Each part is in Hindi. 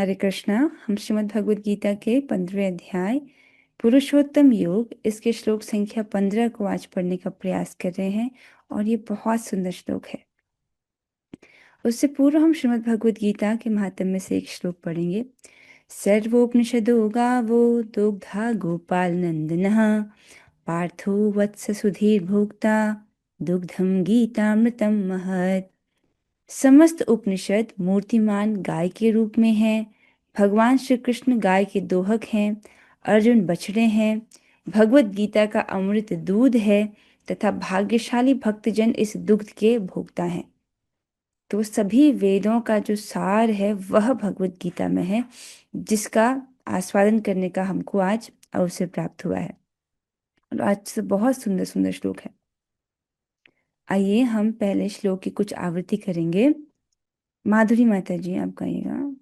हरे कृष्णा। हम श्रीमद् भगवद गीता के 15वें अध्याय पुरुषोत्तम योग इसके श्लोक संख्या 15 को आज पढ़ने का प्रयास कर रहे हैं। और ये बहुत सुंदर श्लोक है। उससे पूर्व हम श्रीमद् भगवद गीता के महात्म्य में से एक श्लोक पढ़ेंगे। सर्वोपनिषदो गावो दुग्धा गोपाल नंदनः पार्थो वत्स सुधीर भोक्ता दुग्धम गीतामृतम महत्। समस्त उपनिषद मूर्तिमान गाय के रूप में हैं। भगवान श्री कृष्ण गाय के दोहक हैं। अर्जुन बछड़े हैं। भगवत गीता का अमृत दूध है तथा भाग्यशाली भक्तजन इस दुग्ध के भोक्ता हैं। तो सभी वेदों का जो सार है वह भगवत गीता में है, जिसका आस्वादन करने का हमको आज अवसर प्राप्त हुआ है। और आज से बहुत सुंदर सुंदर श्लोक है। आइए हम पहले श्लोक की कुछ आवृत्ति करेंगे। माधुरी माता जी आप गाइएगा।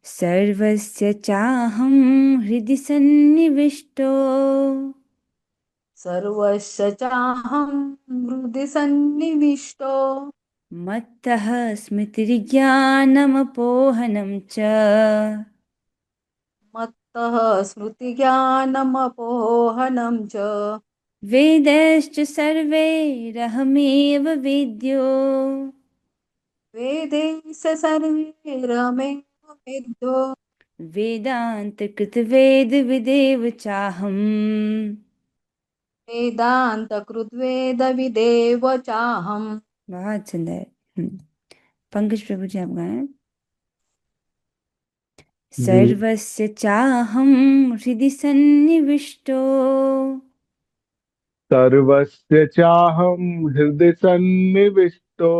सर्वस्य चाहं हृदि सन्निविष्टो सर्वस्य चाहं हृदि सन्निविष्टो मत्तः स्मृतिर्ज्ञानमपोहनं च मत्तः स्मृतिज्ञानमपोहनं च वेदैश्च सर्वैरहमेव वेद्यो वेदैः सर्वैरहमेव वेद्यो वेदान्तकृतवेदविदेव चाहम्। वेदान्तकृद्वेदविदेव चाहम्। बहुत सुंदर। पंकज प्रभु जी आप गाएं। जी। सर्वस्य चाहं हृदि सन्निविष्टो सर्वस्य चाहं हृदि सन्निविष्टो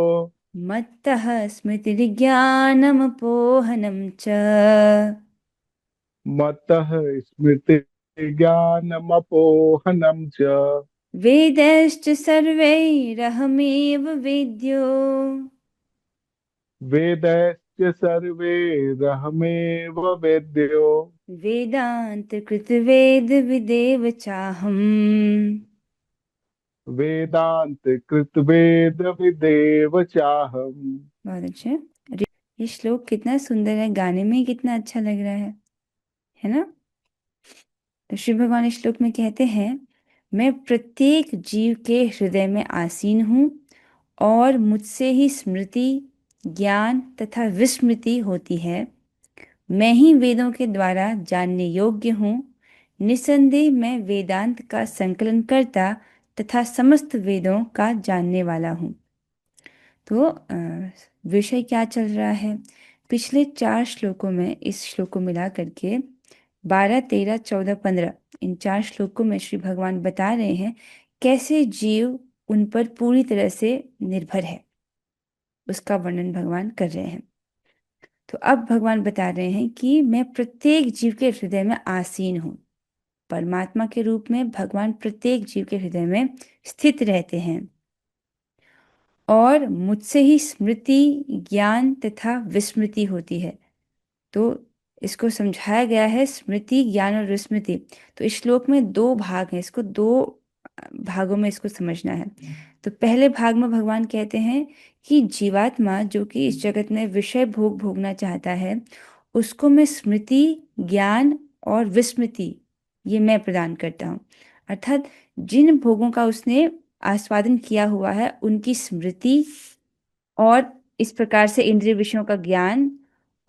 मत्तः स्मृतिर्ज्ञानमपोहनं च मत्तः स्मृतिज्ञानमपोहनं च वेदैश्च सर्वैरहमेव वेद्यो वेदैश्च सर्वैरहमेव वेद्यो वेदान्तकृतवेदविदेव चाहम्। वेदान्तकृतवेदविदेव चाहम्। बहुत अच्छे। अरे, ये श्लोक कितना सुंदर है, गाने में ही कितना अच्छा लग रहा है ना। तो श्री भगवान इस श्लोक में कहते हैं, मैं प्रत्येक जीव के हृदय में आसीन हूँ और मुझसे ही स्मृति, ज्ञान तथा विस्मृति होती है। मैं ही वेदों के द्वारा जानने योग्य हूँ। निसंदेह मैं वेदांत का संकलन करता तथा समस्त वेदों का जानने वाला हूँ। तो विषय क्या चल रहा है? पिछले 4 श्लोकों में इस श्लोक को मिला करके 12, 13, 14, 15 इन 4 श्लोकों में श्री भगवान बता रहे हैं कैसे जीव उन पर पूरी तरह से निर्भर है, उसका वर्णन भगवान कर रहे हैं। तो अब भगवान बता रहे हैं कि मैं प्रत्येक जीव के हृदय में आसीन हूँ। परमात्मा के रूप में भगवान प्रत्येक जीव के हृदय में स्थित रहते हैं और मुझसे ही स्मृति, ज्ञान तथा विस्मृति होती है। तो इसको समझाया गया है स्मृति, ज्ञान और विस्मृति। तो इस श्लोक में 2 भाग हैं, इसको 2 भागों में इसको समझना है। तो पहले भाग में भगवान कहते हैं कि जीवात्मा जो कि इस जगत में विषय भोग भोगना चाहता है, उसको मैं स्मृति, ज्ञान और विस्मृति ये मैं प्रदान करता हूँ। अर्थात जिन भोगों का उसने आस्वादन किया हुआ है उनकी स्मृति और इस प्रकार से इंद्रिय विषयों का ज्ञान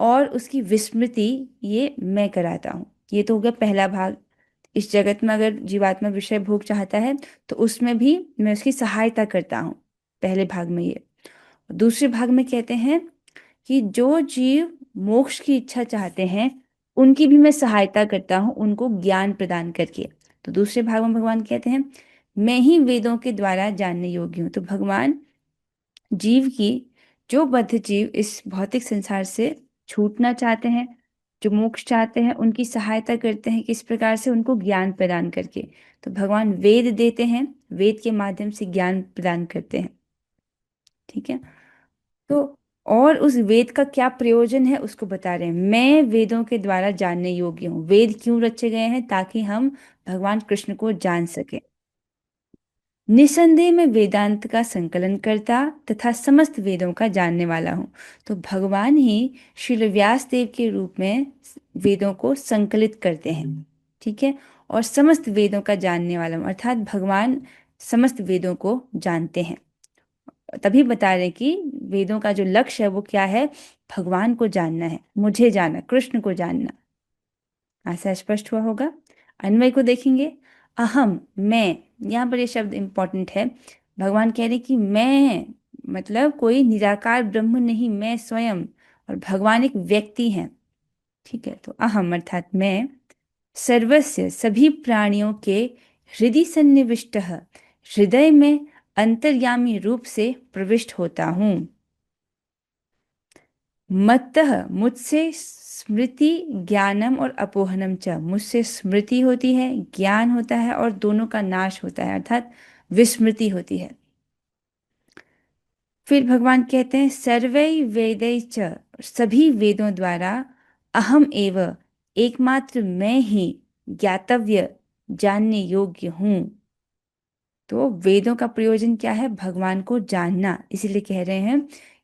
और उसकी विस्मृति ये मैं कराता हूँ। ये तो हो गया पहला भाग। इस जगत में अगर जीवात्मा विषय भोग चाहता है तो उसमें भी मैं उसकी सहायता करता हूँ, पहले भाग में ये। दूसरे भाग में कहते हैं कि जो जीव मोक्ष की इच्छा चाहते हैं उनकी भी मैं सहायता करता हूँ, उनको ज्ञान प्रदान करके। तो दूसरे भाग में भगवान कहते हैं मैं ही वेदों के द्वारा जानने योग्य हूँ। तो भगवान जीव की, जो बद्ध जीव इस भौतिक संसार से छूटना चाहते हैं, जो मोक्ष चाहते हैं, उनकी सहायता करते हैं किस प्रकार से? उनको ज्ञान प्रदान करके। तो भगवान वेद देते हैं, वेद के माध्यम से ज्ञान प्रदान करते हैं। ठीक है। तो और उस वेद का क्या प्रयोजन है उसको बता रहे हैं। मैं वेदों के द्वारा जानने योग्य हूँ। वेद क्यों रचे गए हैं? ताकि हम भगवान कृष्ण को जान सकें। निसंदेह मैं वेदांत का संकलन करता तथा समस्त वेदों का जानने वाला हूँ। तो भगवान ही श्रील व्यास देव के रूप में वेदों को संकलित करते हैं, ठीक है, और समस्त वेदों का जानने वाला हूँ, अर्थात भगवान समस्त वेदों को जानते हैं। तभी बता रहे कि वेदों का जो लक्ष्य है वो क्या है, भगवान को जानना है, मुझे जानना, कृष्ण को जानना। ऐसा स्पष्ट हुआ होगा। अन्वय को देखेंगे। अहम, मैं, यहाँ पर ये शब्द इंपॉर्टेंट है। भगवान कह रहे कि मैं मतलब कोई निराकार ब्रह्म नहीं, मैं स्वयं, और भगवान एक व्यक्ति हैं, ठीक है। तो अहम अर्थात मैं, सर्वस्य सभी प्राणियों के हृदय सन्निविष्ट, हृदय में अंतर्यामी रूप से प्रविष्ट होता हूँ। मत्तः मुझसे स्मृति ज्ञानम और अपोहनम च, मुझसे स्मृति होती है, ज्ञान होता है, और दोनों का नाश होता है, अर्थात विस्मृति होती है। फिर भगवान कहते हैं सर्वै वेदै च, सभी वेदों द्वारा, अहम एव, एकमात्र मैं ही, ज्ञातव्य, जानने योग्य हूँ। तो वेदों का प्रयोजन क्या है, भगवान को जानना, इसीलिए कह रहे हैं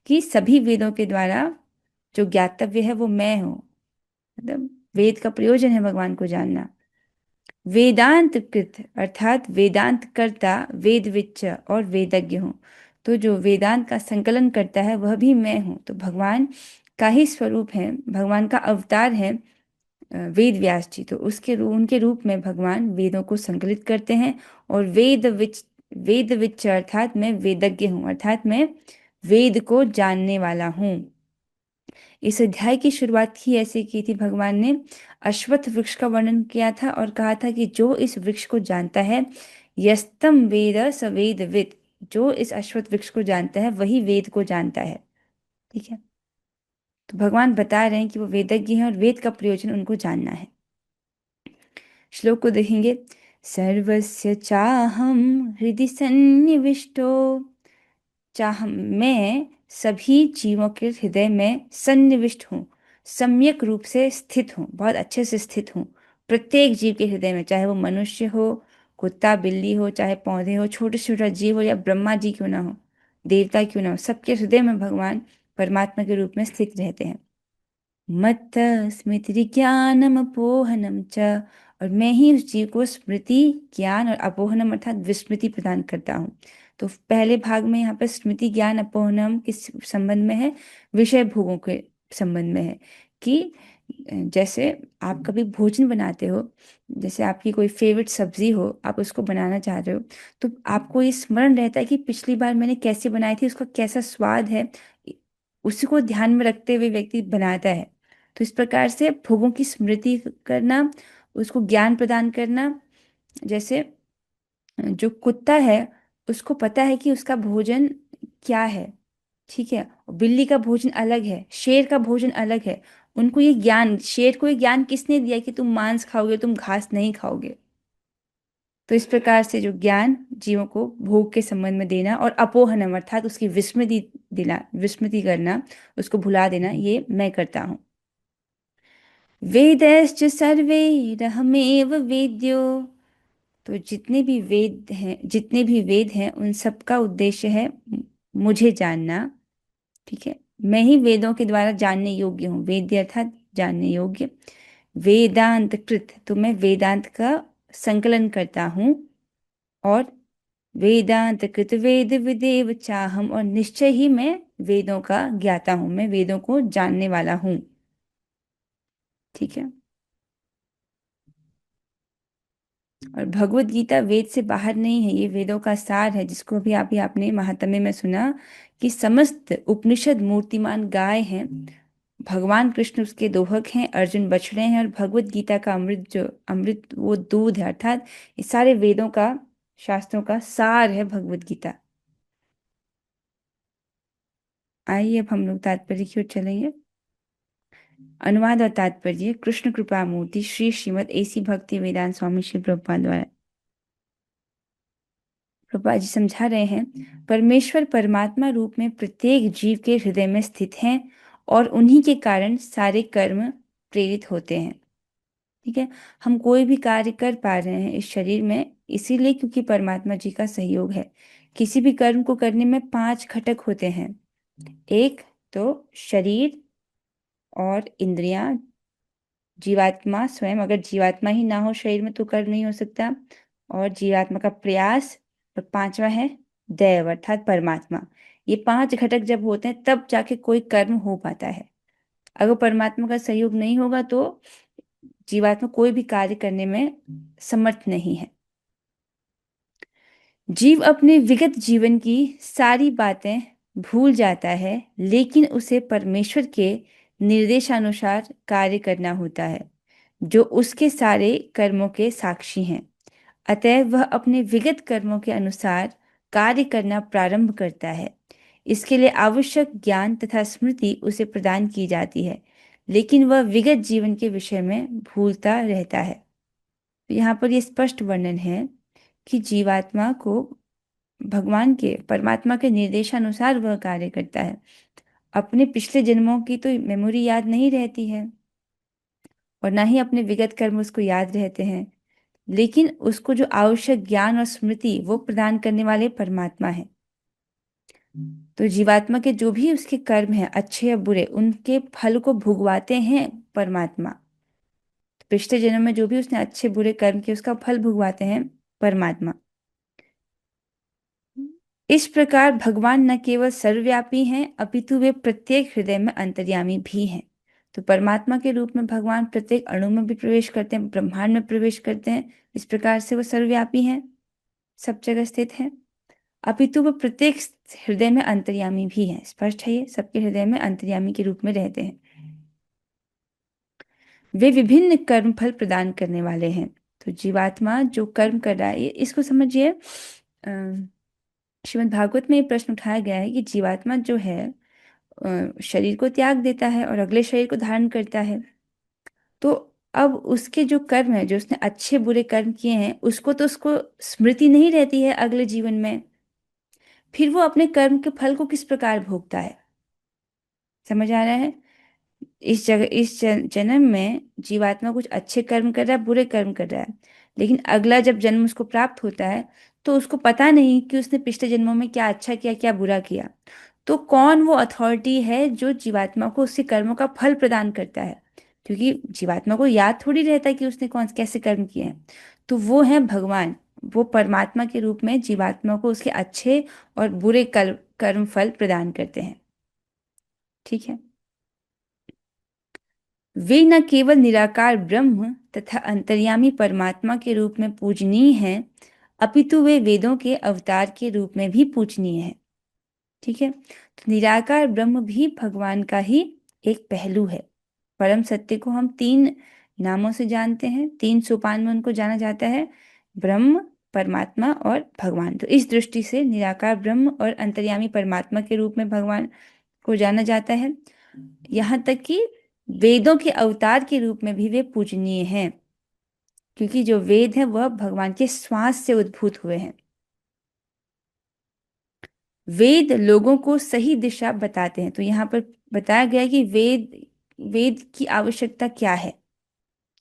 कि सभी वेदों के द्वारा जो ज्ञातव्य है वो मैं हूँ। मतलब वेद का प्रयोजन है भगवान को जानना। वेदांत कृत अर्थात वेदांत कर्ता, वेद विच्च और वेदज्ञ हूँ। तो जो वेदांत का संकलन करता है वह भी मैं हूँ। तो भगवान का ही स्वरूप है, भगवान का अवतार है वेद व्यास जी। तो उनके रूप में भगवान वेदों को संकलित करते हैं। और वेद विच्च अर्थात मैं वेदज्ञ हूँ, अर्थात मैं वेद को जानने वाला हूँ। इस अध्याय की शुरुआत ही ऐसे की थी, भगवान ने अश्वत्थ वृक्ष का वर्णन किया था और कहा था कि जो इस वृक्ष को जानता है, यस्तम वेद स वेदवित्, जो इस अश्वत्थ वृक्ष को जानता है वही वेद को जानता है, ठीक है। तो भगवान बता रहे हैं कि वो वेदज्ञ हैं और वेद का प्रयोजन उनको जानना है। श्लोक को देखेंगे। सर्वस्य चाहम हृदि सन्निविष्टो, चाह मैं सभी जीवों के हृदय में सन्निविष्ट हूँ, सम्यक रूप से स्थित हूँ, बहुत अच्छे से स्थित हूँ। प्रत्येक जीव के हृदय में, चाहे वो मनुष्य हो, कुत्ता बिल्ली हो, चाहे पौधे हो, छोटे छोटा जीव हो, या ब्रह्मा जी क्यों ना हो, देवता क्यों ना हो, सबके हृदय में भगवान परमात्मा के रूप में स्थित रहते हैं। मत्त स्मृति ज्ञानम अपोहनम च, और मैं ही उस जीव को स्मृति, ज्ञान और अपोहनम अर्थात विस्मृति प्रदान करता हूँ। तो पहले भाग में यहाँ पर स्मृति ज्ञान अपोहनम किस संबंध में है, विषय भोगों के संबंध में है। कि जैसे आप कभी भोजन बनाते हो, जैसे आपकी कोई फेवरेट सब्जी हो, आप उसको बनाना चाह रहे हो, तो आपको ये स्मरण रहता है कि पिछली बार मैंने कैसे बनाई थी, उसका कैसा स्वाद है, उसी को ध्यान में रखते हुए व्यक्ति बनाता है। तो इस प्रकार से भोगों की स्मृति करना, उसको ज्ञान प्रदान करना। जैसे जो कुत्ता है उसको पता है कि उसका भोजन क्या है, ठीक है, और बिल्ली का भोजन अलग है, शेर का भोजन अलग है। उनको ये ज्ञान, शेर को ये ज्ञान किसने दिया कि तुम मांस खाओगे, तुम घास नहीं खाओगे। तो इस प्रकार से जो ज्ञान जीवों को भोग के संबंध में देना, और अपोहनम अर्थात उसकी विस्मृति करना, उसको भुला देना, ये मैं करता हूँ। वेदैश्च सर्वैरहमेव वेद्यो, तो जितने भी वेद हैं उन सबका उद्देश्य है मुझे जानना, ठीक है। मैं ही वेदों के द्वारा जानने योग्य हूँ, वेद्य अर्थात जानने योग्य। वेदांत कृत, तो मैं वेदांत का संकलन करता हूँ। और वेदांत कृत वेद विदेव चाहम, और निश्चय ही मैं वेदों का ज्ञाता हूँ, मैं वेदों को जानने वाला हूँ, ठीक है। और भगवत गीता वेद से बाहर नहीं है, ये वेदों का सार है, जिसको अभी आपने महात्म्य में सुना कि समस्त उपनिषद मूर्तिमान गाय हैं, भगवान कृष्ण उसके दोहक हैं, अर्जुन बछड़े हैं, और भगवत गीता का अमृत, जो अमृत वो दूध है, अर्थात ये सारे वेदों का, शास्त्रों का सार है भगवत गीता। आइए अब हम लोग तात्पर्य की ओर चलेंगे। अनुवाद और तात्पर्य कृष्ण कृपा मूर्ति श्री श्रीमद एसी भक्ति वेदांत स्वामी श्री प्रभुपाद द्वारा। प्रभुपाद जी समझा रहे हैं, परमेश्वर परमात्मा रूप में प्रत्येक जीव के हृदय में स्थित हैं, और उन्हीं के कारण सारे कर्म प्रेरित होते हैं, ठीक है। हम कोई भी कार्य कर पा रहे हैं इस शरीर में, इसीलिए क्योंकि परमात्मा जी का सहयोग है। किसी भी कर्म को करने में 5 घटक होते हैं। एक तो शरीर और इंद्रियां, जीवात्मा स्वयं, अगर जीवात्मा ही ना हो शरीर में तो कर्म नहीं हो सकता, और जीवात्मा का प्रयास, और पांचवा है दैव अर्थात परमात्मा। ये 5 घटक जब होते हैं तब जाके कोई कर्म हो पाता है। अगर परमात्मा का सहयोग नहीं होगा तो जीवात्मा कोई भी कार्य करने में समर्थ नहीं है। जीव अपने विगत जीवन की सारी बातें भूल जाता है, लेकिन उसे परमेश्वर के निर्देशानुसार कार्य करना होता है, जो उसके सारे कर्मों के साक्षी हैं। अतः वह अपने विगत कर्मों के अनुसार कार्य करना प्रारंभ करता है। इसके लिए आवश्यक ज्ञान तथा स्मृति उसे प्रदान की जाती है, लेकिन वह विगत जीवन के विषय में भूलता रहता है। तो यहाँ पर यह स्पष्ट वर्णन है कि जीवात्मा को भगवान के, परमात्मा के निर्देशानुसार वह कार्य करता है। अपने पिछले जन्मों की तो मेमोरी याद नहीं रहती है, और ना ही अपने विगत कर्म उसको याद रहते हैं, लेकिन उसको जो आवश्यक ज्ञान और स्मृति वो प्रदान करने वाले परमात्मा है। तो जीवात्मा के जो भी उसके कर्म हैं, अच्छे या बुरे, उनके फल को भुगवाते हैं परमात्मा। तो पिछले जन्म में जो भी उसने अच्छे बुरे कर्म किए उसका फल भुगवाते हैं परमात्मा। इस प्रकार भगवान न केवल सर्वव्यापी हैं, अपितु वे प्रत्येक हृदय में अंतर्यामी भी हैं। तो परमात्मा के रूप में भगवान प्रत्येक अणु में भी प्रवेश करते हैं, ब्रह्मांड में प्रवेश करते हैं। इस प्रकार से वो सर्वव्यापी हैं, सब जगह स्थित हैं। अपितु वो प्रत्येक हृदय में अंतर्यामी भी हैं। स्पष्ट है, ये सबके हृदय में अंतर्यामी के रूप में रहते हैं। वे विभिन्न कर्म फल प्रदान करने वाले हैं। तो जीवात्मा जो कर्म कर रहा है, इसको समझिए, श्रीमद् भागवत में ये प्रश्न उठाया गया है कि जीवात्मा जो है शरीर को त्याग देता है और अगले शरीर को धारण करता है। तो अब उसके जो कर्म है, जो उसने अच्छे बुरे कर्म किए हैं, उसको स्मृति नहीं रहती है अगले जीवन में। फिर वो अपने कर्म के फल को किस प्रकार भोगता है? समझ आ रहा है? इस जन्म में जीवात्मा कुछ अच्छे कर्म कर रहा है, बुरे कर्म कर रहा है, लेकिन अगला जब जन्म उसको प्राप्त होता है तो उसको पता नहीं कि उसने पिछले जन्मों में क्या अच्छा किया, क्या बुरा किया। तो कौन वो अथॉरिटी है जो जीवात्मा को उसके कर्मों का फल प्रदान करता है? क्योंकि जीवात्मा को याद थोड़ी रहता है कि उसने कौन कैसे कर्म किए हैं। तो वो है भगवान। वो परमात्मा के रूप में जीवात्मा को उसके अच्छे और बुरे कर्म फल प्रदान करते हैं। ठीक है। वे न केवल निराकार ब्रह्म तथा अंतर्यामी परमात्मा के रूप में पूजनीय हैं, अपितु वे वेदों के अवतार के रूप में भी पूजनीय हैं। ठीक है। तो निराकार ब्रह्म भी भगवान का ही एक पहलू है। परम सत्य को हम 3 नामों से जानते हैं, 3 सोपान में उनको जाना जाता है, ब्रह्म, परमात्मा और भगवान। तो इस दृष्टि से निराकार ब्रह्म और अंतर्यामी परमात्मा के रूप में भगवान को जाना जाता है। यहाँ तक कि वेदों के अवतार के रूप में भी वे पूजनीय हैं, क्योंकि जो वेद है वह भगवान के श्वास से उद्भूत हुए हैं। वेद लोगों को सही दिशा बताते हैं। तो यहाँ पर बताया गया है कि वेद की आवश्यकता क्या है,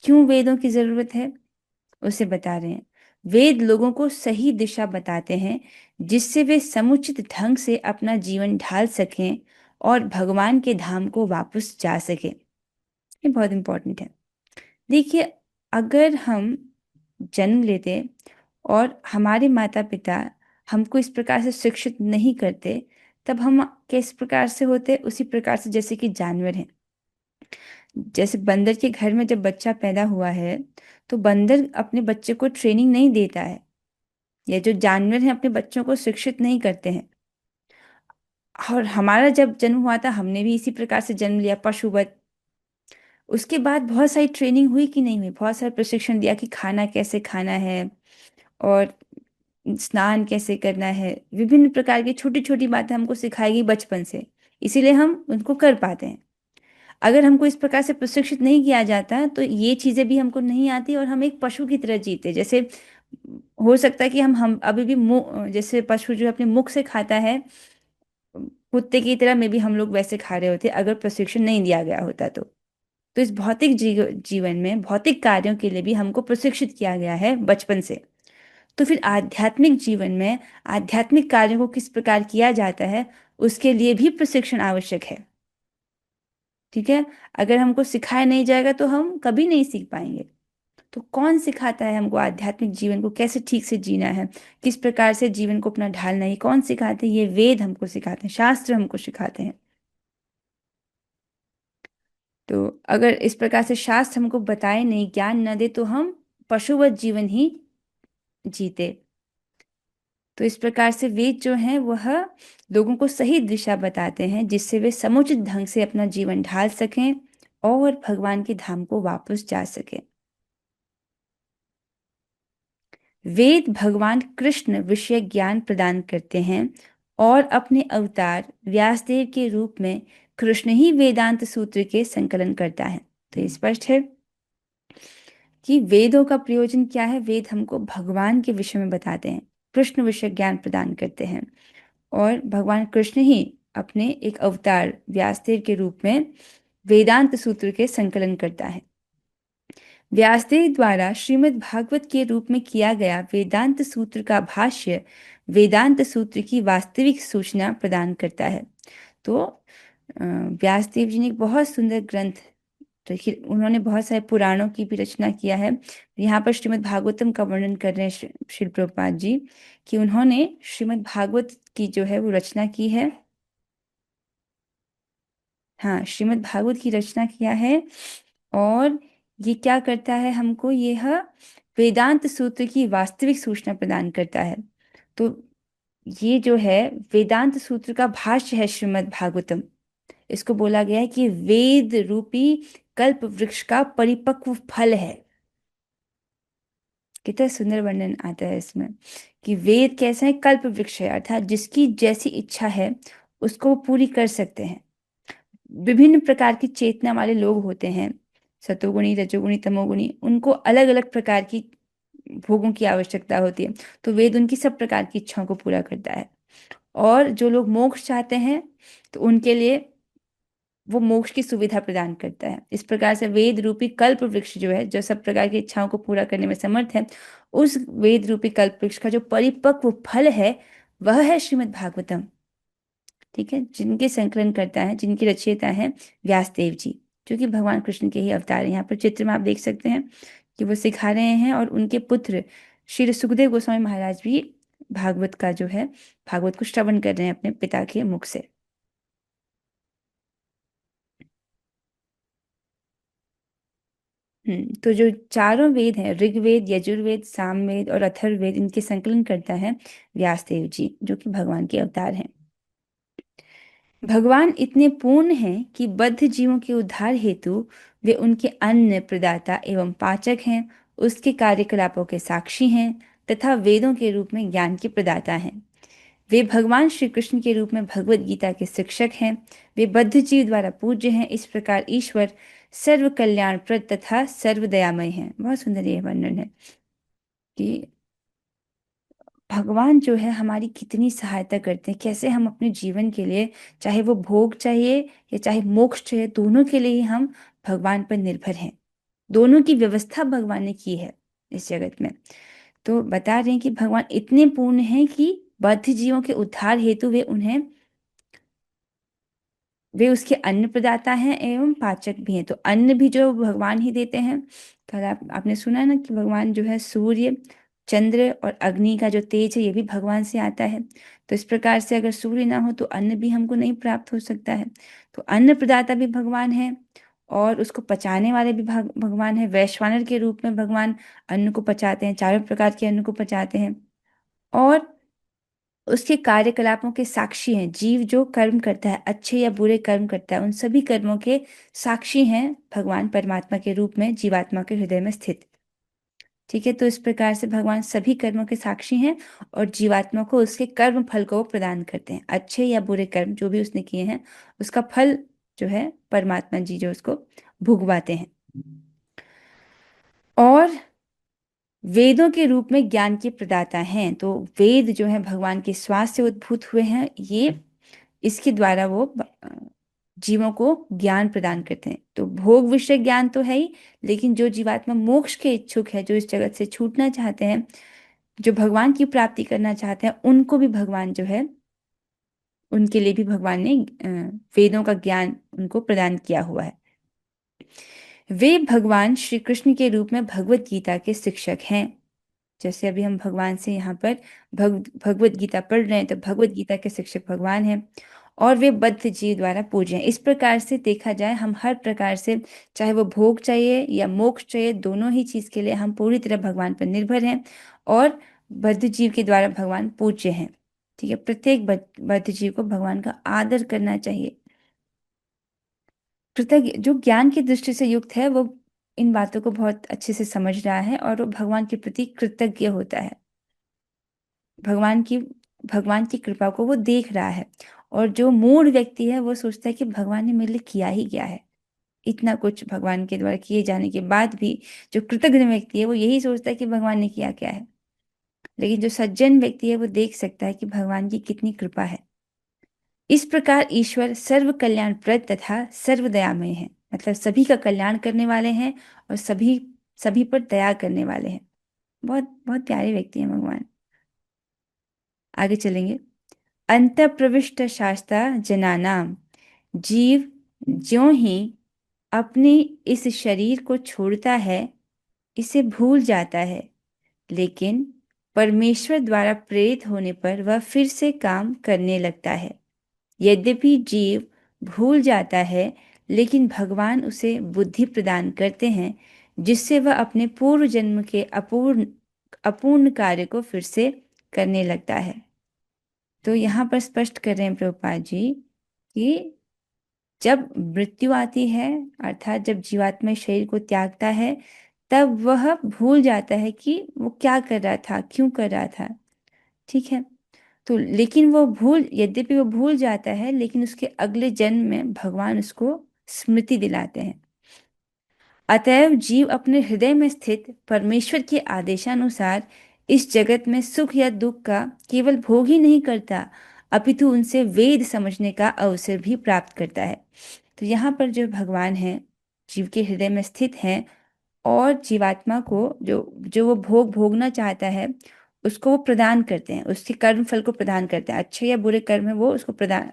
क्यों वेदों की जरूरत है, उसे बता रहे हैं। वेद लोगों को सही दिशा बताते हैं, जिससे वे समुचित ढंग से अपना जीवन ढाल सकें और भगवान के धाम को वापस जा सकें। ये बहुत इंपॉर्टेंट है। देखिए, अगर हम जन्म लेते और हमारे माता पिता हमको इस प्रकार से शिक्षित नहीं करते, तब हम किस प्रकार से होते? उसी प्रकार से जैसे कि जानवर हैं। जैसे बंदर के घर में जब बच्चा पैदा हुआ है तो बंदर अपने बच्चे को ट्रेनिंग नहीं देता है, या जो जानवर हैं अपने बच्चों को शिक्षित नहीं करते हैं। और हमारा जब जन्म हुआ था हमने भी इसी प्रकार से जन्म लिया, पशुवत। उसके बाद बहुत सारी ट्रेनिंग हुई कि नहीं हुई, बहुत सारा प्रशिक्षण दिया कि खाना कैसे खाना है और स्नान कैसे करना है। विभिन्न प्रकार की छोटी छोटी बातें हमको सिखाई गई बचपन से, इसीलिए हम उनको कर पाते हैं। अगर हमको इस प्रकार से प्रशिक्षित नहीं किया जाता तो ये चीज़ें भी हमको नहीं आती और हम एक पशु की तरह जीते। जैसे हो सकता है कि हम अभी भी मुंह, जैसे पशु जो अपने मुख से खाता है, कुत्ते की तरह में भी हम लोग वैसे खा रहे होते अगर प्रशिक्षण नहीं दिया गया होता तो इस भौतिक जीवन में भौतिक कार्यों के लिए भी हमको प्रशिक्षित किया गया है बचपन से। तो फिर आध्यात्मिक जीवन में आध्यात्मिक कार्यों को किस प्रकार किया जाता है, उसके लिए भी प्रशिक्षण आवश्यक है। ठीक है, अगर हमको सिखाया नहीं जाएगा तो हम कभी नहीं सीख पाएंगे। तो कौन सिखाता है हमको आध्यात्मिक जीवन को कैसे ठीक से जीना है, किस प्रकार से जीवन को अपना ढालना है, ये कौन सिखाते हैं? ये वेद हमको सिखाते हैं, शास्त्र हमको सिखाते हैं। तो अगर इस प्रकार से शास्त्र हमको बताए नहीं, ज्ञान न दे, तो हम पशुवत जीवन ही जीते। तो इस प्रकार से वेद जो हैं वह लोगों को सही दिशा बताते हैं, जिससे वे समुचित ढंग से अपना जीवन ढाल सकें और भगवान के धाम को वापस जा सकें। वेद भगवान कृष्ण विषय ज्ञान प्रदान करते हैं और अपने अवतार व्यासदेव के रूप में कृष्ण ही वेदांत सूत्र के संकलन करता है। तो ये स्पष्ट है कि वेदों का प्रयोजन क्या है। वेद हमको भगवान के विषय में बताते हैं, कृष्ण विषय ज्ञान प्रदान करते हैं, और भगवान कृष्ण ही अपने एक अवतार व्यासदेव के रूप में वेदांत सूत्र के संकलन करता है। व्यासदेव द्वारा श्रीमद् भागवत के रूप में किया गया वेदांत सूत्र का भाष्य वेदांत सूत्र की वास्तविक सूचना प्रदान करता है। तो व्यासदेव जी ने एक बहुत सुंदर ग्रंथ, देखिए उन्होंने बहुत सारे पुराणों की भी रचना किया है। यहाँ पर श्रीमद् भागवतम का वर्णन कर रहे हैं श्रील प्रभुपाद जी कि उन्होंने श्रीमद् भागवत की जो है वो रचना की है। हाँ, श्रीमद् भागवत की रचना किया है, और ये क्या करता है हमको, यह वेदांत सूत्र की वास्तविक सूचना प्रदान करता है। तो ये जो है वेदांत सूत्र का भाष्य है श्रीमद् भागवतम। इसको बोला गया है कि वेद रूपी कल्प वृक्ष का परिपक्व फल है। कितना सुंदर वर्णन आता है इसमें कि वेद कैसा है, कल्प वृक्ष है, अर्थात जिसकी जैसी इच्छा है उसको वो पूरी कर सकते हैं। विभिन्न प्रकार की चेतना वाले लोग होते हैं, सतोगुणी रजोगुणी तमोगुणी, उनको अलग अलग प्रकार की भोगों की आवश्यकता होती है। तो वेद उनकी सब प्रकार की इच्छाओं को पूरा करता है। और जो लोग मोक्ष चाहते हैं तो उनके लिए वो मोक्ष की सुविधा प्रदान करता है। इस प्रकार से वेद रूपी कल्प वृक्ष जो है, जो सब प्रकार की इच्छाओं को पूरा करने में समर्थ है, उस वेद रूपी कल्प वृक्ष का जो परिपक्व फल है वह है श्रीमद् भागवतम। ठीक है, जिनके संकलन करता है, जिनकी रचयिता है व्यासदेव जी, जो कि भगवान कृष्ण के ही अवतार हैं। यहाँ पर चित्र में आप देख सकते हैं कि वो सिखा रहे हैं, और उनके पुत्र श्री सुखदेव गोस्वामी महाराज भी भागवत का जो है भागवत को श्रवण कर रहे हैं अपने पिता के मुख से। तो जो चारों वेद हैं, ऋग्वेद, यजुर्वेद, सामवेद और अथर्ववेद, इनके संकलन करता है व्यासदेव जी, जो कि भगवान के अवतार हैं। भगवान इतने पूर्ण हैं कि बद्ध जीवों के उद्धार हेतु वे उनके अन्न प्रदाता एवं पाचक हैं, उसके कार्यकलापों के साक्षी हैं तथा वेदों के रूप में ज्ञान के प्रदाता हैं। वे भगवान श्री कृष्ण के रूप में भगवत गीता के शिक्षक हैं। वे बद्ध जीव द्वारा पूज्य हैं। इस प्रकार ईश्वर सर्व कल्याणप्रद तथा सर्व दयामय हैं। बहुत सुंदर यह वर्णन है कि भगवान जो है हमारी कितनी सहायता करते हैं, कैसे हम अपने जीवन के लिए, चाहे वो भोग चाहिए या चाहे मोक्ष चाहिए, दोनों के लिए ही हम भगवान पर निर्भर हैं। दोनों की व्यवस्था भगवान ने की है इस जगत में। तो बता रहे हैं कि भगवान इतने पूर्ण हैं कि बद्ध जीवों के उद्धार हेतु वे उसके अन्न प्रदाता हैं एवं पाचक भी हैं। तो अन्न भी जो भगवान ही देते हैं। कल आपने सुना ना कि भगवान जो है सूर्य, चंद्र और अग्नि का जो तेज है ये भी भगवान से आता है। तो इस प्रकार से अगर सूर्य ना हो तो अन्न भी हमको नहीं प्राप्त हो सकता है। तो अन्न प्रदाता भी भगवान है, और उसको पचाने वाले भी भगवान है। वैश्वानर के रूप में भगवान अन्न को पचाते हैं, चारों प्रकार के अन्न को पचाते हैं, और उसके कार्यकलापों के साक्षी हैं। जीव जो कर्म करता है, अच्छे या बुरे कर्म करता है, उन सभी कर्मों के साक्षी हैं भगवान परमात्मा के रूप में जीवात्मा के हृदय में स्थित। ठीक है, तो इस प्रकार से भगवान सभी कर्मों के साक्षी हैं और जीवात्मा को उसके कर्म फल को प्रदान करते हैं। अच्छे या बुरे कर्म जो भी उसने किए हैं उसका फल जो है परमात्मा जी जो उसको भुगवाते हैं। और वेदों के रूप में ज्ञान के प्रदाता हैं। तो वेद जो है भगवान के श्वास से उद्भूत हुए हैं। ये इसके द्वारा वो जीवों को ज्ञान प्रदान करते हैं। तो भोग विषय ज्ञान तो है ही, लेकिन जो जीवात्मा मोक्ष के इच्छुक है, जो इस जगत से छूटना चाहते हैं, जो भगवान की प्राप्ति करना चाहते हैं उनको भी भगवान जो है, उनके लिए भी भगवान ने वेदों का ज्ञान उनको प्रदान किया हुआ है। वे भगवान श्री कृष्ण के रूप में भगवत गीता के शिक्षक हैं। जैसे अभी हम भगवान से यहाँ पर भगवत गीता पढ़ रहे हैं, तो भगवत गीता के शिक्षक भगवान हैं और वे बद्ध जीव द्वारा पूज्य हैं। इस प्रकार से देखा जाए, हम हर प्रकार से, चाहे वो भोग चाहिए या मोक्ष चाहिए, दोनों ही चीज के लिए हम पूरी तरह भगवान पर निर्भर हैं और बद्ध जीव के द्वारा भगवान पूज्य हैं। ठीक है, प्रत्येक बद्ध जीव को भगवान का आदर करना चाहिए। कृतज्ञ जो ज्ञान की दृष्टि से युक्त है, वो इन बातों को बहुत अच्छे से समझ रहा है और वो भगवान के प्रति कृतज्ञ होता है। भगवान की भगवान की कृपा को वो देख रहा है। और जो मूढ़ व्यक्ति है वो सोचता है कि भगवान ने मेरे लिए किया ही क्या है, इतना कुछ भगवान के द्वारा किए जाने के बाद भी जो कृतज्ञ व्यक्ति है वो यही सोचता है कि भगवान ने किया क्या है। लेकिन जो सज्जन व्यक्ति है वो देख सकता है कि भगवान की कितनी कृपा है। इस प्रकार ईश्वर सर्व कल्याणप्रद तथा सर्व दयामय है, मतलब सभी का कल्याण करने वाले हैं और सभी सभी पर दया करने वाले हैं। बहुत बहुत प्यारे व्यक्ति हैं भगवान। आगे चलेंगे। अंत प्रविष्ट शास्ता जनानाम, जीव ज्यों ही अपने इस शरीर को छोड़ता है, इसे भूल जाता है, लेकिन परमेश्वर द्वारा प्रेरित होने पर वह फिर से काम करने लगता है। यद्यपि जीव भूल जाता है, लेकिन भगवान उसे बुद्धि प्रदान करते हैं, जिससे वह अपने पूर्व जन्म के अपूर्ण अपूर्ण कार्य को फिर से करने लगता है। तो यहाँ पर स्पष्ट कर रहे हैं प्रभुपाद जी कि जब मृत्यु आती है, अर्थात जब जीवात्मा इस शरीर को त्यागता है, तब वह भूल जाता है कि वो क्या कर रहा था, क्यों कर रहा था। ठीक है, तो लेकिन वो भूल, यद्यपि वो भूल जाता है, लेकिन उसके अगले जन्म में भगवान उसको स्मृति दिलाते हैं। अतएव जीव अपने हृदय में स्थित परमेश्वर के आदेशानुसार इस जगत में सुख या दुख का केवल भोग ही नहीं करता, अपितु उनसे वेद समझने का अवसर भी प्राप्त करता है। तो यहाँ पर जो भगवान हैं, जीव के हृदय में स्थित हैं और जीवात्मा को जो जो वो भोग भोगना चाहता है उसको वो प्रदान करते हैं, उसके कर्म फल को प्रदान करते हैं। अच्छे या बुरे कर्म है वो उसको प्रदान,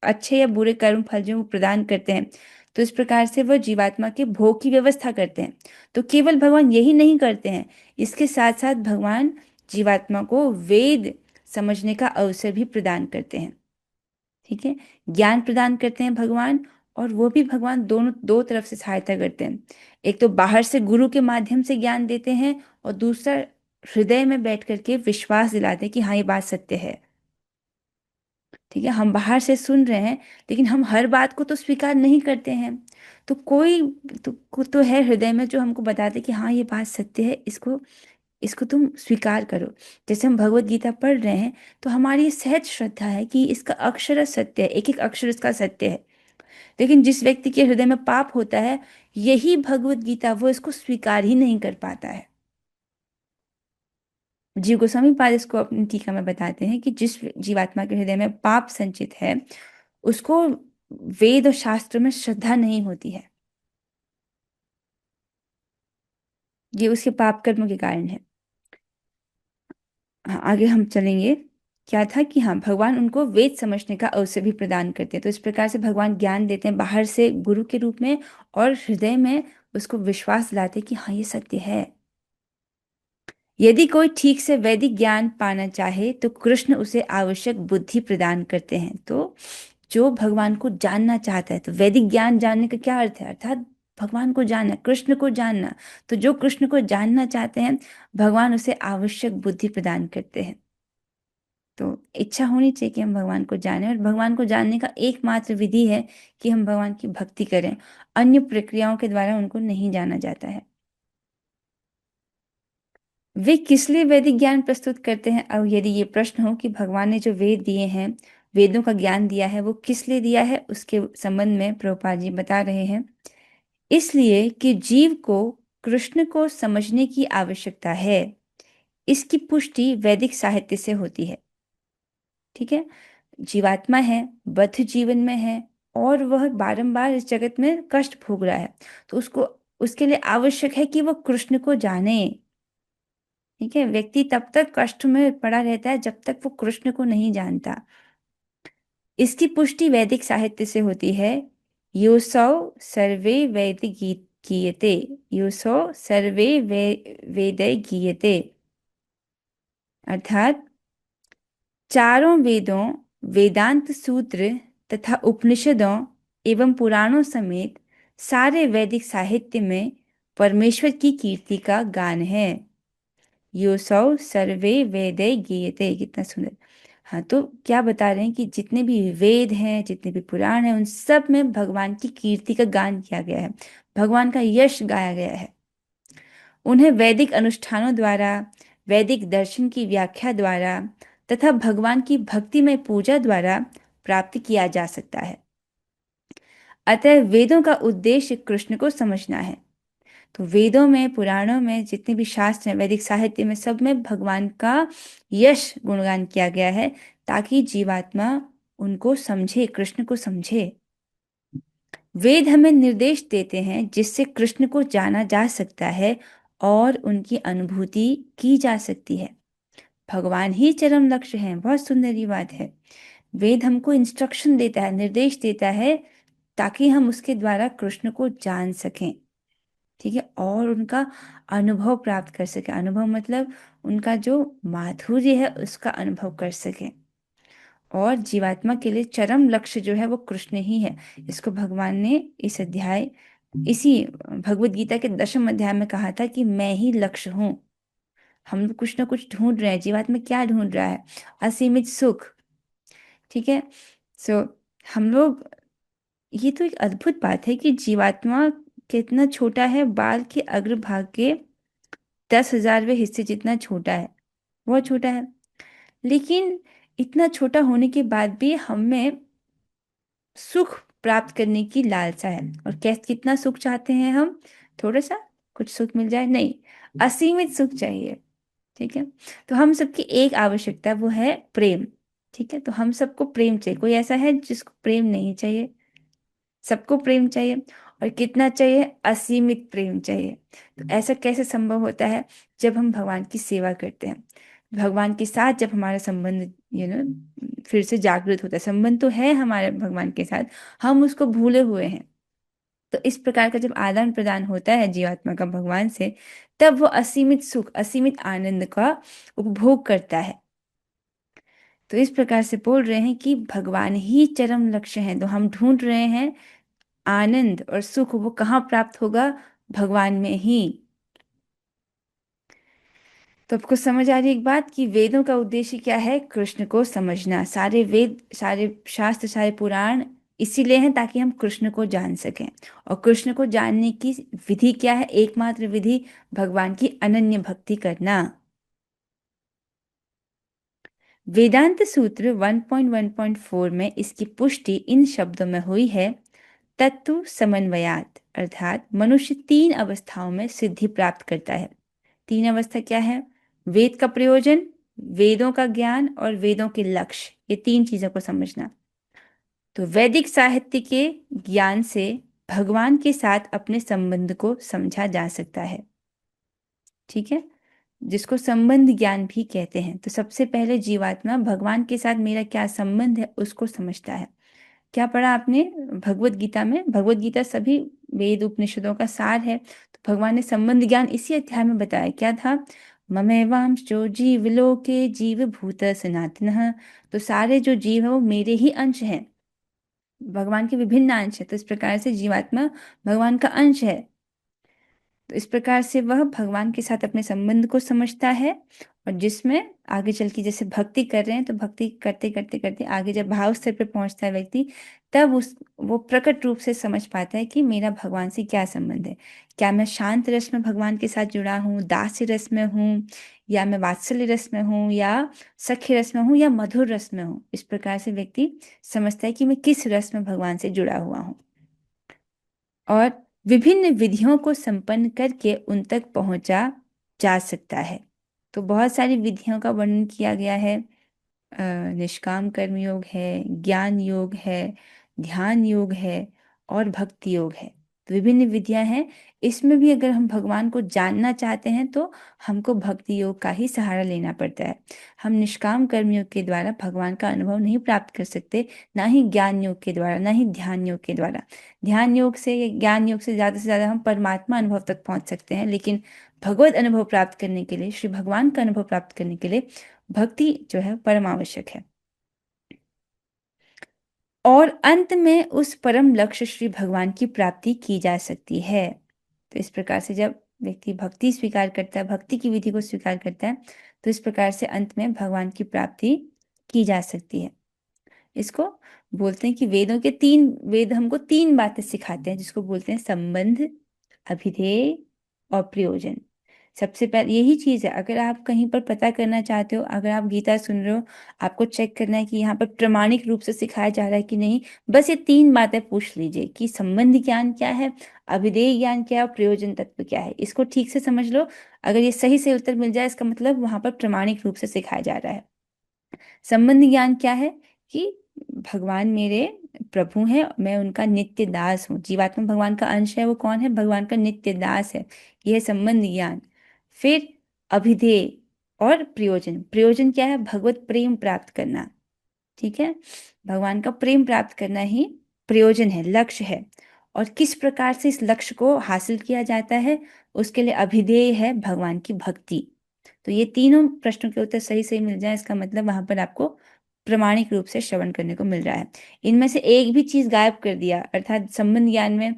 अच्छे या बुरे कर्म फल जो वो प्रदान करते हैं। तो इस प्रकार से वह जीवात्मा के भोग की व्यवस्था करते हैं। तो केवल भगवान यही नहीं करते हैं, इसके साथ साथ भगवान जीवात्मा को वेद समझने का अवसर भी प्रदान करते हैं। ठीक है, ज्ञान प्रदान करते हैं भगवान, और वो भी भगवान दोनों दो तरफ से सहायता करते हैं। एक तो बाहर से गुरु के माध्यम से ज्ञान देते हैं, और दूसरा हृदय में बैठ करके विश्वास दिलाते हैं कि हाँ ये बात सत्य है। ठीक है, हम बाहर से सुन रहे हैं लेकिन हम हर बात को तो स्वीकार नहीं करते हैं। तो कोई तो है हृदय में जो हमको बताते कि हाँ ये बात सत्य है, इसको इसको तुम स्वीकार करो। जैसे हम भगवत गीता पढ़ रहे हैं, तो हमारी सहज श्रद्धा है कि इसका अक्षर सत्य है, एक एक अक्षर इसका सत्य है। लेकिन जिस व्यक्ति के हृदय में पाप होता है, यही भगवत गीता वो इसको स्वीकार ही नहीं कर पाता है। जीव गोस्वामी पाद इसको अपनी टीका में बताते हैं कि जिस जीवात्मा के हृदय में पाप संचित है, उसको वेद और शास्त्र में श्रद्धा नहीं होती है। ये उसके पाप कर्मों के कारण है। हाँ, आगे हम चलेंगे। क्या था कि हाँ, भगवान उनको वेद समझने का अवसर भी प्रदान करते हैं। तो इस प्रकार से भगवान ज्ञान देते हैं बाहर से गुरु के रूप में, और हृदय में उसको विश्वास दिलाते हैं कि हाँ ये सत्य है। यदि कोई ठीक से वैदिक ज्ञान पाना चाहे तो कृष्ण उसे आवश्यक बुद्धि प्रदान करते हैं। तो जो भगवान को जानना चाहता है, तो वैदिक ज्ञान जानने का क्या अर्थ है, अर्थात भगवान को जानना, कृष्ण को जानना। तो जो कृष्ण को जानना चाहते हैं, भगवान उसे आवश्यक बुद्धि प्रदान करते हैं। तो इच्छा होनी चाहिए कि हम भगवान को जानें, और भगवान को जानने का एकमात्र विधि है कि हम भगवान की भक्ति करें। अन्य प्रक्रियाओं के द्वारा उनको नहीं जाना जाता है। वे किस लिए वैदिक ज्ञान प्रस्तुत करते हैं? अब यदि ये प्रश्न हो कि भगवान ने जो वेद दिए हैं, वेदों का ज्ञान दिया है, वो किस लिए दिया है, उसके संबंध में प्रभुपाद जी बता रहे हैं। इसलिए कि जीव को कृष्ण को समझने की आवश्यकता है। इसकी पुष्टि वैदिक साहित्य से होती है। ठीक है, जीवात्मा है, बद्ध जीवन में है, और वह बारंबार इस जगत में कष्ट भोग रहा है। तो उसको, उसके लिए आवश्यक है कि वह कृष्ण को जाने। ठीक है, व्यक्ति तब तक कष्ट में पड़ा रहता है जब तक वो कृष्ण को नहीं जानता। इसकी पुष्टि वैदिक साहित्य से होती है। योसौ सर्वे वैद गीयते, योसौ सर्वे वेदै गीयते, अर्थात चारों वेदों, वेदांत सूत्र तथा उपनिषदों एवं पुराणों समेत सारे वैदिक साहित्य में परमेश्वर की कीर्ति का गान है। योसौ सर्वे वेदै गीयते, कितना सुंदर। हाँ, तो क्या बता रहे हैं कि जितने भी वेद हैं, जितने भी पुराण हैं, उन सब में भगवान की कीर्ति का गान किया गया है, भगवान का यश गाया गया है। उन्हें वैदिक अनुष्ठानों द्वारा, वैदिक दर्शन की व्याख्या द्वारा तथा भगवान की भक्तिमय पूजा द्वारा प्राप्त किया जा सकता है। अतः वेदों का उद्देश्य कृष्ण को समझना है। तो वेदों में, पुराणों में, जितने भी शास्त्र हैं, वैदिक साहित्य में, सब में भगवान का यश गुणगान किया गया है, ताकि जीवात्मा उनको समझे, कृष्ण को समझे। वेद हमें निर्देश देते हैं जिससे कृष्ण को जाना जा सकता है और उनकी अनुभूति की जा सकती है। भगवान ही चरम लक्ष्य हैं। बहुत सुंदर ये बात है। वेद हमको इंस्ट्रक्शन देता है, निर्देश देता है, ताकि हम उसके द्वारा कृष्ण को जान सकें। ठीक है, और उनका अनुभव प्राप्त कर सके। अनुभव मतलब उनका जो माधुर्य है उसका अनुभव कर सके। और जीवात्मा के लिए चरम लक्ष्य जो है वो कृष्ण ही है। इसको भगवान ने इस अध्याय, इसी भगवत गीता के 10वें अध्याय में कहा था कि मैं ही लक्ष्य हूँ। हम लोग कुछ ना कुछ ढूंढ रहे हैं। जीवात्मा क्या ढूंढ रहा है? असीमित सुख। ठीक है, सो हम लोग, ये तो एक अद्भुत बात है कि जीवात्मा कितना छोटा है, बाल के अग्रभाग के 10,000वें हिस्से जितना छोटा है, बहुत छोटा है। लेकिन इतना छोटा होने के बाद भी हमें सुख प्राप्त करने की लालसा है। और कैसे, कितना सुख चाहते हैं हम? थोड़ा सा कुछ सुख मिल जाए? नहीं, असीमित सुख चाहिए। ठीक है, तो हम सबकी एक आवश्यकता, वो है प्रेम। ठीक है, तो हम सबको प्रेम चाहिए। कोई ऐसा है जिसको प्रेम नहीं चाहिए? सबको प्रेम चाहिए। और कितना चाहिए? असीमित प्रेम चाहिए। तो ऐसा कैसे संभव होता है? जब हम भगवान की सेवा करते हैं, भगवान के साथ जब हमारा संबंध फिर से जागृत होता है। संबंध तो है हमारे भगवान के साथ, हम उसको भूले हुए हैं। तो इस प्रकार का जब आदान प्रदान होता है जीवात्मा का भगवान से, तब वो असीमित सुख, असीमित आनंद का उपभोग करता है। तो इस प्रकार से बोल रहे हैं कि भगवान ही चरम लक्ष्य हैं। तो हम ढूंढ रहे हैं आनंद और सुख, वो कहाँ प्राप्त होगा? भगवान में ही। तो आपको समझ आ रही है एक बात कि वेदों का उद्देश्य क्या है? कृष्ण को समझना। सारे वेद, सारे शास्त्र, सारे पुराण इसीलिए हैं ताकि हम कृष्ण को जान सकें। और कृष्ण को जानने की विधि क्या है? एकमात्र विधि भगवान की अनन्य भक्ति करना। वेदांत सूत्र 1.1.4 में इसकी पुष्टि इन शब्दों में हुई है। तत्व समन्वयात, अर्थात मनुष्य 3 अवस्थाओं में सिद्धि प्राप्त करता है। 3 अवस्था क्या है? वेद का प्रयोजन, वेदों का ज्ञान और वेदों के लक्ष्य, ये 3 चीजों को समझना। तो वैदिक साहित्य के ज्ञान से भगवान के साथ अपने संबंध को समझा जा सकता है। ठीक है, जिसको संबंध ज्ञान भी कहते हैं। तो सबसे पहले जीवात्मा भगवान के साथ मेरा क्या संबंध है उसको समझता है। क्या पढ़ा आपने भगवत गीता में? भगवत गीता सभी वेद उपनिषदों का सार है। तो भगवान ने संबंध ज्ञान इसी अध्याय में बताया। क्या था? ममेवांशो जीवलोके जीव भूत सनातनः। तो सारे जो जीव है वो मेरे ही अंश हैं। भगवान के विभिन्न अंश है, तो इस प्रकार से जीवात्मा भगवान का अंश है। तो इस प्रकार से वह भगवान के साथ अपने संबंध को समझता है। और जिसमें आगे चल के जैसे भक्ति कर रहे हैं, तो भक्ति करते करते करते आगे जब भाव स्तर पर पहुंचता है व्यक्ति, तब उस वो प्रकट रूप से समझ पाता है कि मेरा भगवान से क्या संबंध है। क्या मैं शांत रस में भगवान के साथ जुड़ा हूँ, दास्य रस में हूँ, या मैं वात्सल्य रस में हूँ, या सख्य रस में हूँ, या मधुर रस में हूँ? इस प्रकार से व्यक्ति समझता है कि मैं किस रस में भगवान से जुड़ा हुआ हूँ। और विभिन्न विधियों को संपन्न करके उन तक पहुंचा जा सकता है। तो बहुत सारी विधियों का वर्णन किया गया है। निष्काम कर्म योग है, ज्ञान योग है, ध्यान योग है और भक्ति योग है। तो विभिन्न विधियां हैं। इसमें भी अगर हम भगवान को जानना चाहते हैं तो हमको भक्ति योग का ही सहारा लेना पड़ता है। हम निष्काम कर्मयोग के द्वारा भगवान का अनुभव नहीं प्राप्त कर सकते, ना ही ज्ञान योग के द्वारा, ना ही ध्यान योग के द्वारा। ध्यान योग से या ज्ञान योग से ज़्यादा हम परमात्मा अनुभव तक पहुंच सकते हैं, लेकिन भगवत अनुभव प्राप्त करने के लिए, श्री भगवान का अनुभव प्राप्त करने के लिए भक्ति जो है परम आवश्यक है। और अंत में उस परम लक्ष्य श्री भगवान की प्राप्ति की जा सकती है। तो इस प्रकार से जब व्यक्ति भक्ति स्वीकार करता है, भक्ति की विधि को स्वीकार करता है, तो इस प्रकार से अंत में भगवान की प्राप्ति की जा सकती है। इसको बोलते हैं कि वेद हमको तीन बातें सिखाते हैं, जिसको बोलते हैं संबंध, अभिधेय और प्रयोजन। सबसे पहले यही चीज है, अगर आप कहीं पर पता करना चाहते हो, अगर आप गीता सुन रहे हो, आपको चेक करना है कि यहाँ पर प्रमाणिक रूप से सिखाया जा रहा है कि नहीं, बस ये तीन बातें पूछ लीजिए कि संबंध ज्ञान क्या है, अभिधेय ज्ञान क्या है और प्रयोजन तत्व क्या है। इसको ठीक से समझ लो। अगर ये सही से उत्तर मिल जाए, इसका मतलब वहां पर प्रमाणिक रूप से सिखाया जा रहा है। संबंध ज्ञान क्या है कि भगवान मेरे प्रभु हैं, मैं उनका नित्य दास हूँ। जीवात्मा भगवान का अंश है, वो कौन है? भगवान का नित्य दास है। यह है संबंध ज्ञान। फिर अभिधेय और प्रयोजन। प्रयोजन क्या है? भगवत प्रेम प्राप्त करना। ठीक है, भगवान का प्रेम प्राप्त करना ही प्रयोजन है, लक्ष्य है। और किस प्रकार से इस लक्ष्य को हासिल किया जाता है, उसके लिए अभिधेय है भगवान की भक्ति। तो ये तीनों प्रश्नों के उत्तर सही सही मिल जाए, इसका मतलब वहां पर आपको प्रमाणिक रूप से श्रवण करने को मिल रहा है। इनमें से एक भी चीज गायब कर दिया, अर्थात संबंध ज्ञान में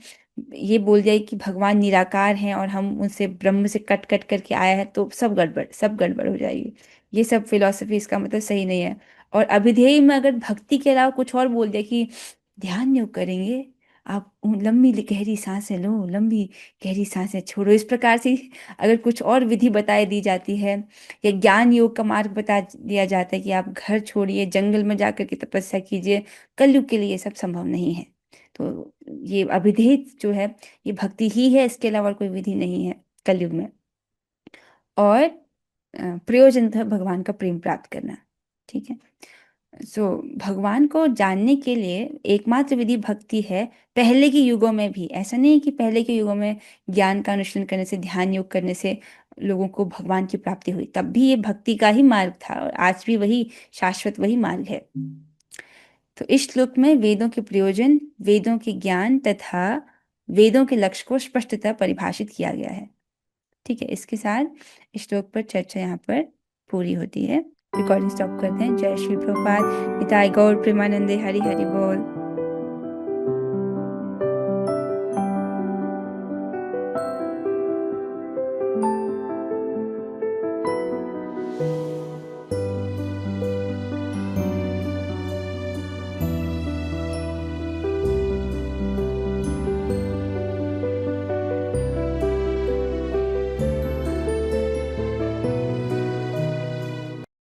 ये बोल दिया कि भगवान निराकार हैं और हम उनसे ब्रह्म से कट कट करके आया है, तो सब गड़बड़ हो जाएगी। ये सब फिलॉसफी इसका मतलब सही नहीं है। और अभिधेय में अगर भक्ति के अलावा कुछ और बोल दिया कि ध्यान योग करेंगे, आप लंबी गहरी सांसें लो, लंबी गहरी सांसें छोड़ो, इस प्रकार से अगर कुछ और विधि बताई दी जाती है, या ज्ञान योग का मार्ग बता दिया जाता है कि आप घर छोड़िए, जंगल में जाकर के तपस्या कीजिए, कलयुग के लिए ये सब संभव नहीं है। तो ये अभिधेय जो है, ये भक्ति ही है, इसके अलावा और कोई विधि नहीं है कलयुग में। और प्रयोजन था भगवान का प्रेम प्राप्त करना। ठीक है, सो भगवान को जानने के लिए एकमात्र विधि भक्ति है। पहले के युगों में भी ऐसा नहीं है कि पहले के युगों में ज्ञान का अनुशीलन करने से, ध्यान योग करने से लोगों को भगवान की प्राप्ति हुई, तब भी ये भक्ति का ही मार्ग था और आज भी वही शाश्वत वही मार्ग है। तो इस श्लोक में वेदों के प्रयोजन, वेदों के ज्ञान तथा वेदों के लक्ष्य को स्पष्टतः परिभाषित किया गया है। ठीक है, इसके साथ इस श्लोक पर चर्चा यहाँ पर पूरी होती है। रिकॉर्डिंग स्टॉप करते हैं। जय श्री प्रभुपाद, निताई गौर प्रेमानंदे, हरि हरि बोल।